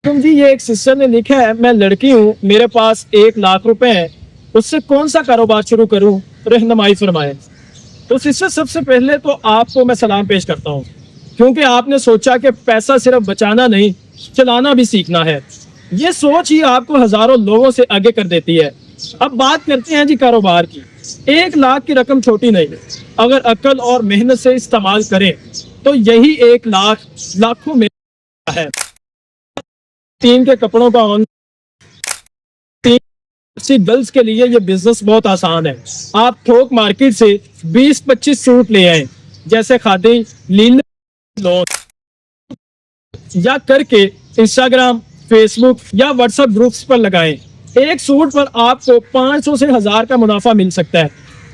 جی یہ ایک سسٹر نے لکھا ہے، میں لڑکی ہوں، میرے پاس 1,00,000 روپے ہیں، اس سے کون سا کاروبار شروع کروں، رہنمائی فرمائیں۔ تو سسٹر سب سے پہلے تو آپ کو میں سلام پیش کرتا ہوں، کیونکہ آپ نے سوچا کہ پیسہ صرف بچانا نہیں چلانا بھی سیکھنا ہے۔ یہ سوچ ہی آپ کو ہزاروں لوگوں سے آگے کر دیتی ہے۔ اب بات کرتے ہیں جی کاروبار کی۔ 1,00,000 کی رقم چھوٹی نہیں، اگر عقل اور محنت سے استعمال کریں تو یہی 1,00,000 لاکھوں میں ہے۔ تین کے کپڑوں کا گرلز کے لیے یہ بزنس بہت آسان ہے۔ آپ تھوک مارکیٹ سے 20-25 سوٹ لے آئیں، جیسے کھادی لین یا کر کے انسٹاگرام، فیس بک یا واٹس ایپ گروپس پر لگائیں۔ ایک سوٹ پر آپ کو 500 سے 1,000 کا منافع مل سکتا ہے،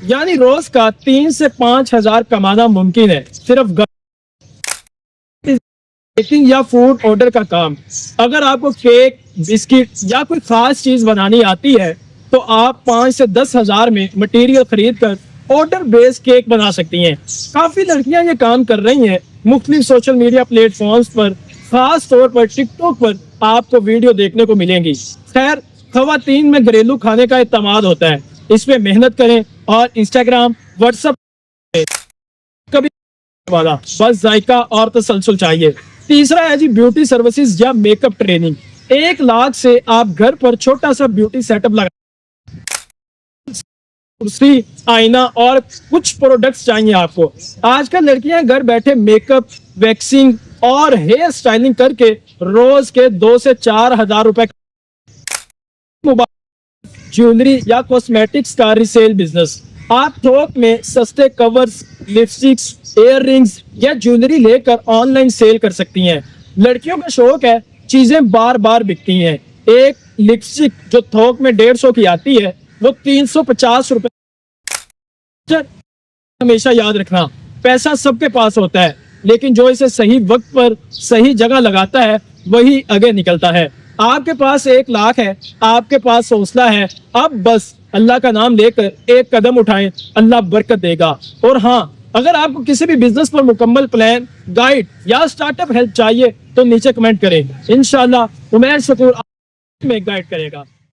یعنی روز کا 3 سے 5,000 کمانا ممکن ہے، صرف بیکنگ یا فوڈ آرڈر کا کام۔ اگر آپ کو کیک، بسکٹ یا کوئی خاص چیز بنانی آتی ہے تو آپ 5 سے 10,000 میں مٹیریل خرید کر آرڈر بیس کیک بنا سکتی ہیں۔ کافی لڑکیاں یہ کام کر رہی ہیں۔ مختلف سوشل میڈیا پلیٹ فارمز پر، خاص طور پر ٹک ٹاک پر آپ کو ویڈیو دیکھنے کو ملیں گی۔ خیر، خواتین میں گھریلو کھانے کا اعتماد ہوتا ہے، اس پہ محنت کریں اور انسٹاگرام، واٹس ایپ کبھی والا بس ذائقہ اور تسلسل چاہیے۔ تیسرا ہے جی بیوٹی سروسز یا میک اپ ٹریننگ۔ 1,00,000 سے آپ گھر پر چھوٹا سا بیوٹی سیٹ اپ لگا، کرسی، آئینہ اور کچھ پروڈکٹس چاہیے آپ کو۔ آج کل لڑکیاں گھر بیٹھے میک اپ، ویکسنگ اور ہیئر سٹائلنگ کر کے روز کے 2 سے 4,000 روپے جیولری یا کاسمیٹکس کا ریسیل بزنس۔ آپ تھوک میں سستے کورز، لپسٹکس، ایئر رنگز یا جیولری لے کر آن لائن سیل کر سکتی ہیں۔ لڑکیوں کا شوق ہے، چیزیں بار بار بکتی ہیں۔ ایک لپسٹک جو تھوک میں 150 کی آتی ہے وہ 350 روپے۔ ہمیشہ یاد رکھنا، پیسہ سب کے پاس ہوتا ہے، لیکن جو اسے صحیح وقت پر صحیح جگہ لگاتا ہے وہی آگے نکلتا ہے۔ آپ کے پاس 1,00,000 ہے، آپ کے پاس حوصلہ ہے، اب بس اللہ کا نام لے کر ایک قدم اٹھائیں، اللہ برکت دے گا۔ اور ہاں، اگر آپ کو کسی بھی بزنس پر مکمل پلان، گائیڈ یا سٹارٹ اپ ہیلپ چاہیے تو نیچے کمنٹ کریں، انشاءاللہ عمیر شکور آپ میں گائیڈ کرے گا۔